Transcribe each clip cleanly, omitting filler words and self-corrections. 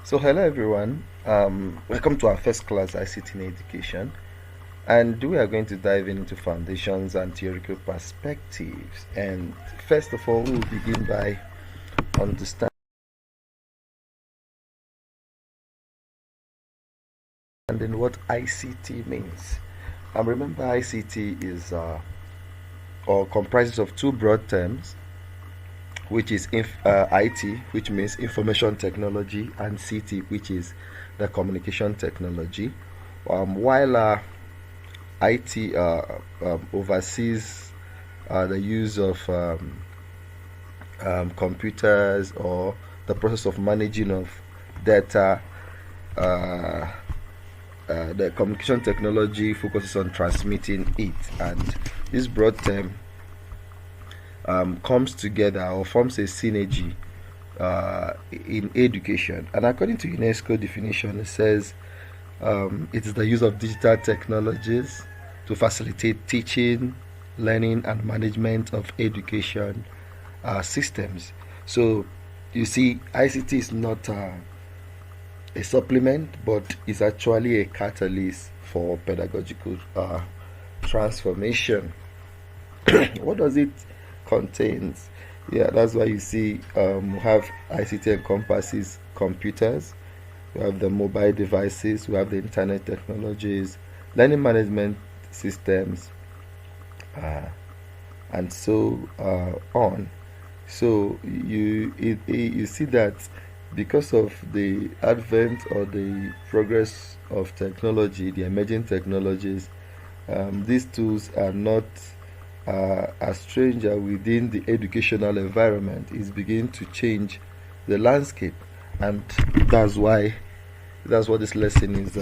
So hello everyone. Welcome to our first class ICT in education, and we are going to dive into foundations and theoretical perspectives. And first of all, we'll begin by understanding what ICT means. And remember, ICT is or comprises of two broad terms, which is IT, which means information technology, and CT, which is the communication technology. While IT oversees the use of computers or the process of managing of data. Uh, the communication technology focuses on transmitting it, and this broad term comes together or forms a synergy in education. And according to UNESCO definition, it says it is the use of digital technologies to facilitate teaching, learning, and management of education systems. So you see, ICT is not a supplement, but is actually a catalyst for pedagogical transformation. What does it contain? Yeah, that's why you see we have ICT encompasses computers, we have the mobile devices, we have the internet technologies, learning management systems, uh, and so on. So you see that because of the advent or the progress of technology, the emerging technologies, these tools are not a stranger within the educational environment. It's beginning to change the landscape, and that's why that's what this lesson is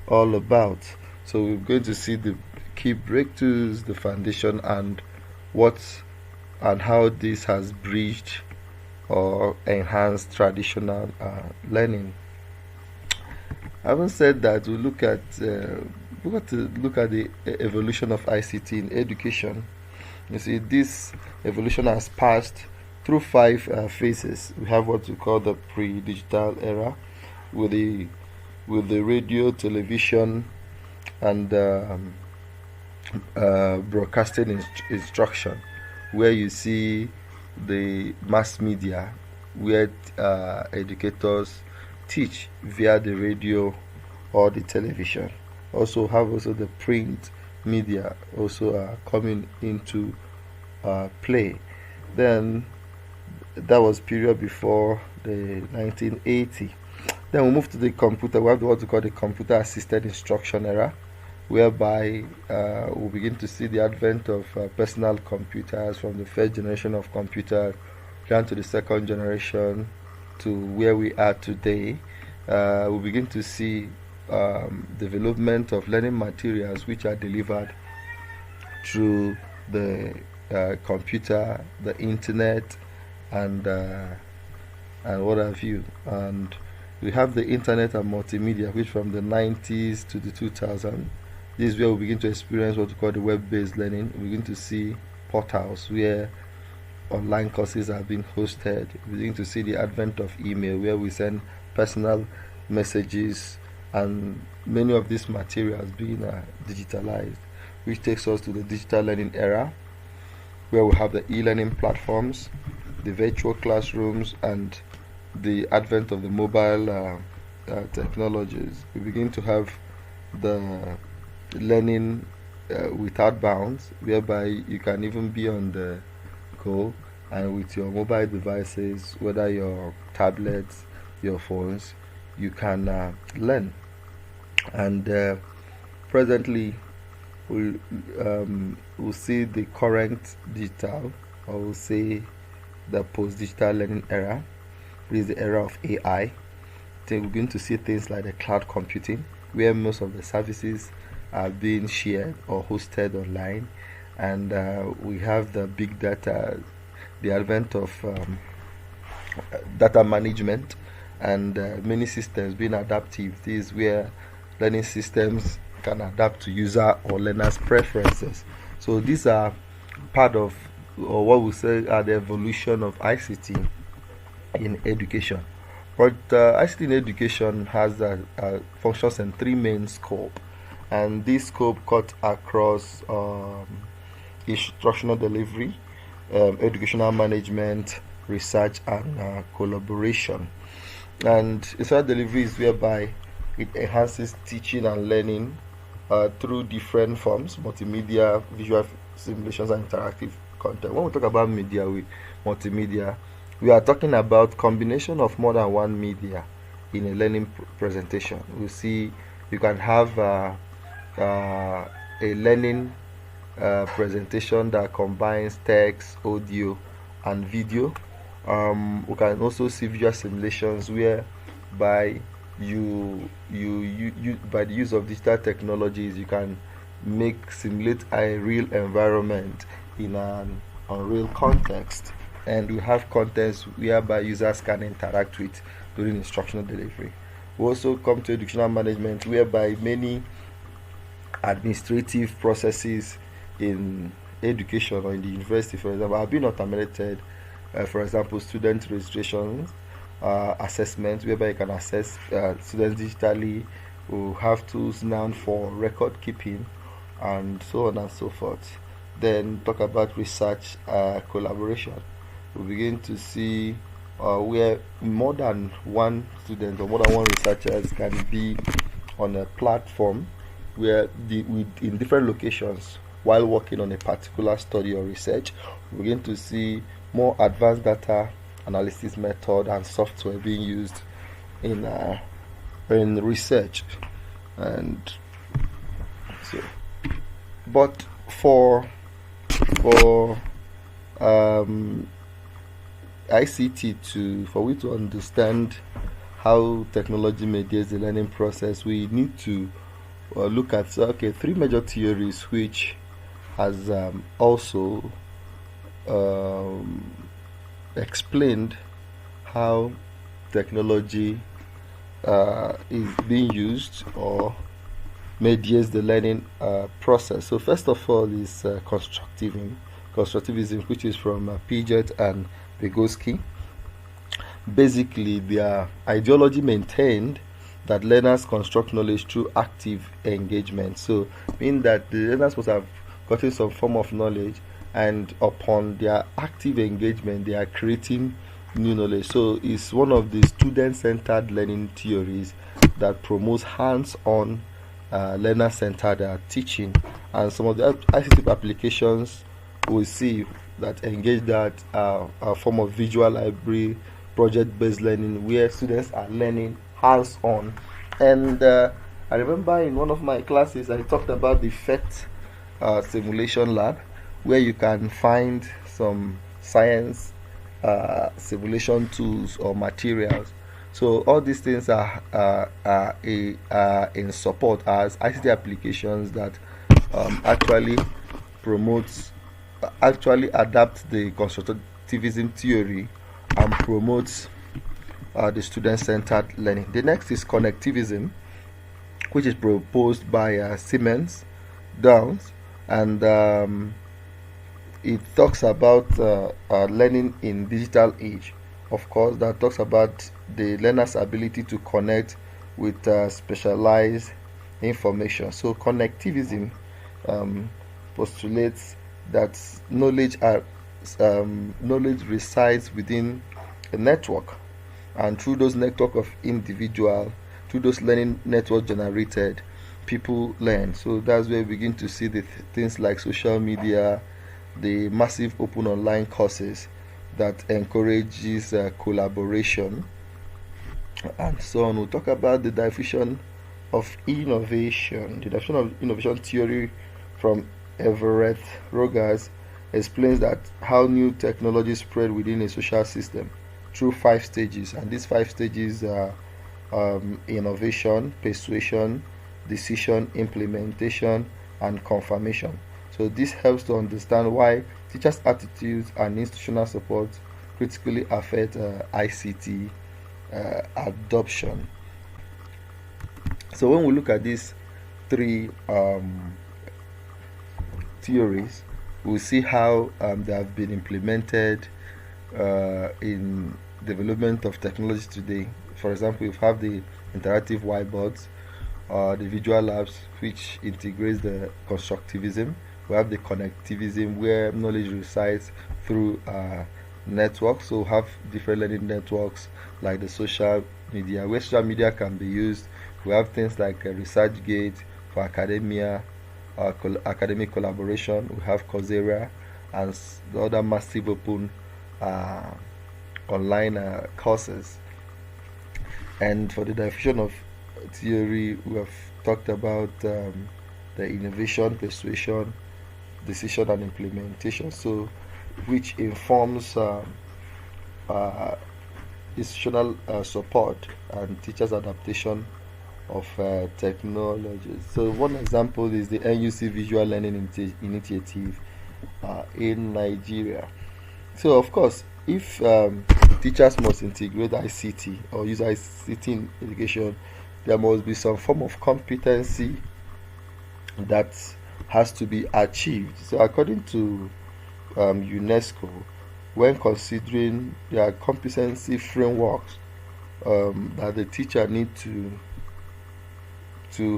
all about. So we're going to see the key breakthroughs, the foundation, and what and how this has bridged or enhanced traditional learning. Having said that, we got to look at the evolution of ICT in education. You see, this evolution has passed through five phases. We have what we call the pre-digital era, with the radio, television, and broadcasting instruction, where you see the mass media, where educators teach via the radio or the television. Also have also the print media also coming into play. Then that was period before the 1980. Then we move to the computer. We have what we call the computer assisted instruction era, whereby we begin to see the advent of personal computers, from the first generation of computers down to the second generation to where we are today. We begin to see development of learning materials which are delivered through the computer, the internet, and what have you. And we have the internet and multimedia, which from the 90s to the 2000s, this is where we begin to experience what we call the web-based learning. We begin to see portals where online courses are being hosted. We begin to see the advent of email, where we send personal messages, and many of these materials being digitalized, which takes us to the digital learning era, where we have the e-learning platforms, the virtual classrooms, and the advent of the mobile technologies. We begin to have the learning without bounds, whereby you can even be on the go and with your mobile devices, whether your tablets, your phones, you can learn. And presently, we'll see the current digital, or we'll say the post-digital learning era. This is the era of AI. Then we're going to see things like the cloud computing, where most of the services are being shared or hosted online, and we have the big data, the advent of data management, and many systems being adaptive. This is where learning systems can adapt to user or learners' preferences. So these are part of, or what we say, are the evolution of ICT in education. But ICT in education has functions in three main scope, and this scope cut across instructional delivery, educational management, research, and collaboration. And instructional delivery is whereby it enhances teaching and learning through different forms: multimedia, visual simulations, and interactive content. When we talk about multimedia, we are talking about combination of more than one media in a learning presentation. We see you can have a learning presentation that combines text, audio, and video. We can also see visual simulations where by you by the use of digital technologies you can simulate a real environment in an unreal context, and we have contents whereby users can interact with during instructional delivery. We also come to educational management, whereby many administrative processes in education or in the university, for example, have been automated. For example, student registrations, assessments, whereby you can assess students digitally. We have tools now for record keeping, and so on and so forth. Then talk about research collaboration. We begin to see where more than one student or more than one researchers can be on a platform where in different locations while working on a particular study or research. We begin to see more advanced data analysis method and software being used in research. And so, but for ICT for we to understand how technology mediates the learning process, we need to look at three major theories which has also explained how technology is being used or mediates the learning process. So first of all is constructivism, which is from Piaget and Vygotsky. Basically, their ideology maintained that learners construct knowledge through active engagement. So meaning that the learners must have gotten some form of knowledge, and upon their active engagement they are creating new knowledge. So it's one of the student-centered learning theories that promotes hands-on learner-centered teaching. And some of the ICT applications we see that engage that a form of visual library, project-based learning, where students are learning hands-on. And I remember in one of my classes I talked about the PhET simulation lab, where you can find some science simulation tools or materials. So all these things are in support as ICT applications that actually adapt the constructivism theory and promotes the student-centered learning. The next is connectivism, which is proposed by Siemens Downs, and it talks about learning in digital age. Of course, that talks about the learner's ability to connect with specialized information. So connectivism postulates that knowledge resides within a network, and through those network of individual, through those learning network generated, people learn. So that's where we begin to see the things like social media, the massive open online courses that encourages collaboration, and so on. We'll talk about the diffusion of innovation. The diffusion of innovation theory from Everett Rogers explains that how new technology spread within a social system through 5 stages, and these 5 stages are innovation, persuasion, decision, implementation, and confirmation. So this helps to understand why teachers' attitudes and institutional support critically affect ICT adoption. So when we look at these 3 theories, we'll see how they have been implemented in development of technology today. For example, we have the interactive whiteboards, the visual labs, which integrates the constructivism. We have the connectivism, where knowledge resides through networks. So we have different learning networks like the social media, where social media can be used. We have things like ResearchGate for academia, academic collaboration. We have Coursera and the other massive open uh, online courses. And for the diffusion of theory, we have talked about the innovation, persuasion, decision, and implementation. So, which informs uh, institutional support and teachers' adaptation of technology. So, one example is the NUC Visual Learning Initiative in Nigeria. So, of course, if teachers must integrate ICT or use ICT in education, there must be some form of competency that has to be achieved. So, according to UNESCO, when considering their competency frameworks that the teacher need to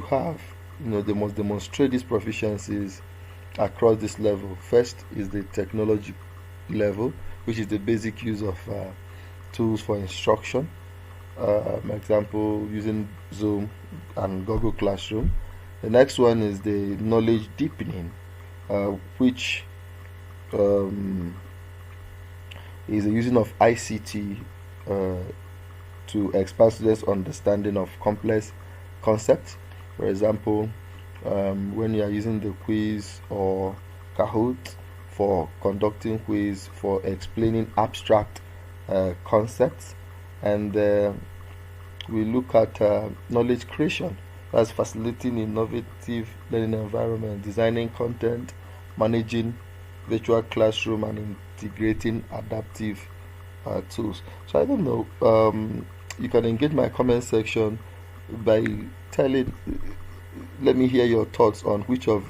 have, they must demonstrate these proficiencies across this level. First is the technology level, which is the basic use of tools for instruction. Example, using Zoom and Google Classroom. The next one is the knowledge deepening, which is the using of ICT to expand students' understanding of complex concepts. For example, when you are using the quiz or Kahoot for conducting quiz for explaining abstract concepts, and we look at knowledge creation. That's facilitating innovative learning environment, designing content, managing virtual classroom, and integrating adaptive tools. So I don't know. You can engage my comment section by telling. Let me hear your thoughts on which of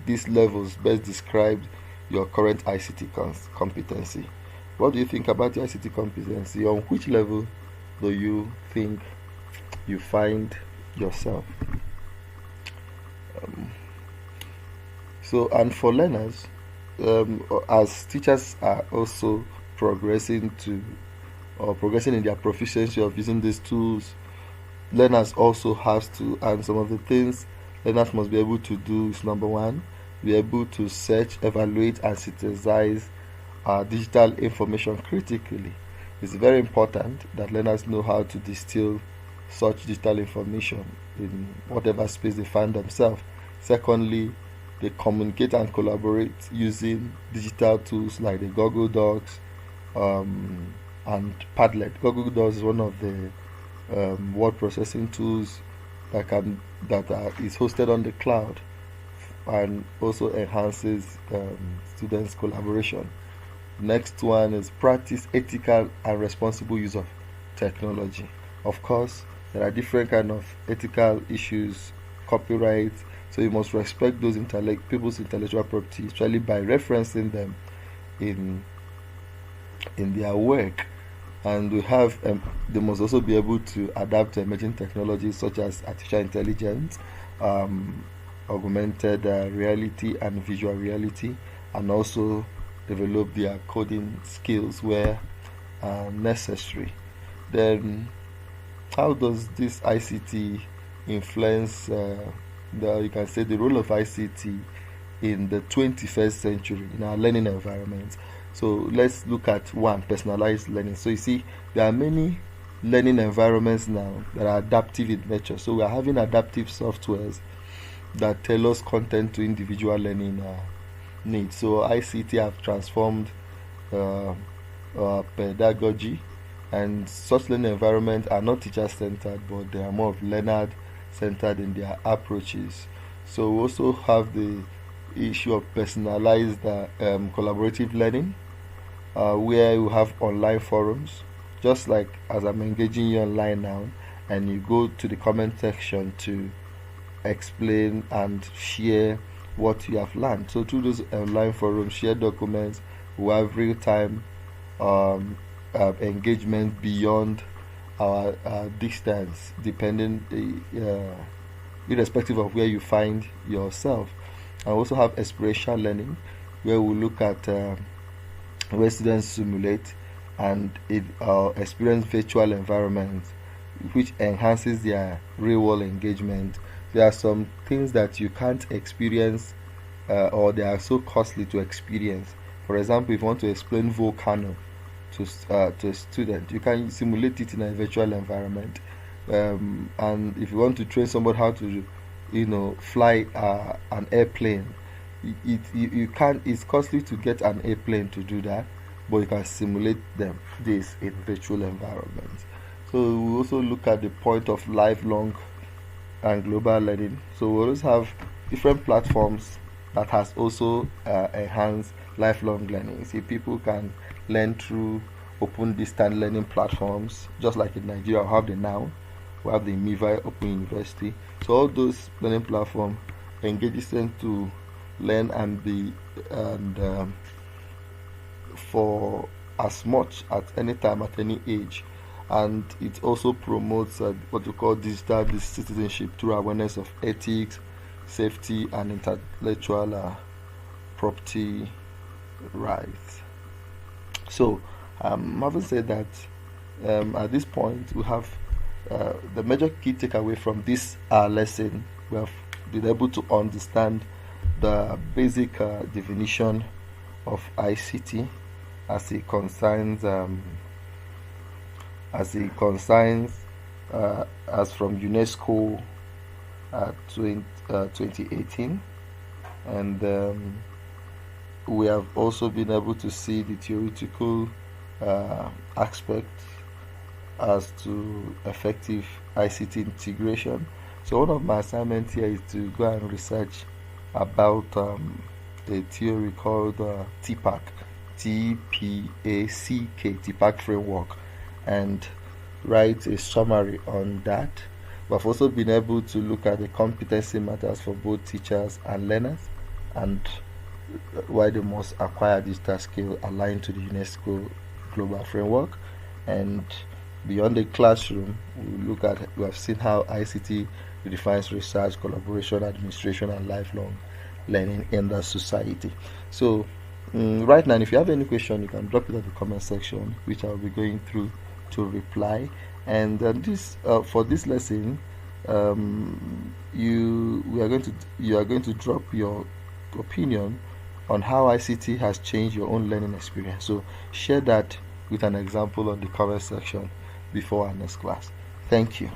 these levels best describe your current ICT competency. What do you think about the ICT competency? On which level do you think you find yourself? And for learners, as teachers are also progressing in their proficiency of using these tools, learners also have to, and some of the things learners must be able to do is: number one, be able to search, evaluate, and synthesize digital information critically. It's very important that learners know how to distill such digital information in whatever space they find themselves. Secondly, they communicate and collaborate using digital tools like the Google Docs and Padlet. Google Docs is one of the word processing tools is hosted on the cloud and also enhances students' collaboration. Next one is practice ethical and responsible use of technology. Of course, there are different kind of ethical issues, copyright, so you must respect those people's intellectual property, especially by referencing them in their work. And they must also be able to adapt to emerging technologies such as artificial intelligence, augmented reality, and visual reality, and also develop their coding skills where necessary. Then, how does this ICT influence the role of ICT in the 21st century in our learning environment? So let's look at one, personalized learning. So you see, there are many learning environments now that are adaptive in nature. So we are having adaptive softwares that tailors content to individual learning needs. So ICT have transformed pedagogy, and such learning environments are not teacher-centered, but they are more of learner-centered in their approaches. So we also have the issue of personalized collaborative learning, where you have online forums, just like as I'm engaging you online now, and you go to the comment section to explain and share what you have learned. So through those online forums, share documents, we have real-time engagement beyond our distance, depending irrespective of where you find yourself. I also have experiential learning, where we look at where students simulate and experience virtual environments, which enhances their real world engagement. There are some things that you can't experience or they are so costly to experience. For example, if you want to explain volcano to a student, you can simulate it in a virtual environment. And if you want to train somebody how to, fly an airplane, you can't. It's costly to get an airplane to do that, but you can simulate this in virtual environments. So we also look at the point of lifelong and global learning. So we always have different platforms that has also enhanced lifelong learning. See, people can learn through open distance learning platforms, just like in Nigeria. We have the Now, we have the MIVI Open University. So all those learning platforms engage students to learn and for as much at any time at any age. And it also promotes what we call digital citizenship through awareness of ethics, safety, and intellectual property rights. So, having said that, at this point we have the major key takeaway from this lesson. We have been able to understand the basic definition of ICT as it concerns as from UNESCO 2018, and we have also been able to see the theoretical aspects as to effective ICT integration. So one of my assignments here is to go and research about a theory called TPACK, TPACK, TPACK framework, and write a summary on that. We've also been able to look at the competency matters for both teachers and learners, and why they must acquire digital skill aligned to the UNESCO global framework. And beyond the classroom, we have seen how ICT redefines research, collaboration, administration, and lifelong learning in the society. So right now, if you have any question, you can drop it in the comment section, which I'll be going through to reply. And this for this lesson, you are going to drop your opinion on how ICT has changed your own learning experience. So share that with an example on the comment section before our next class. Thank you.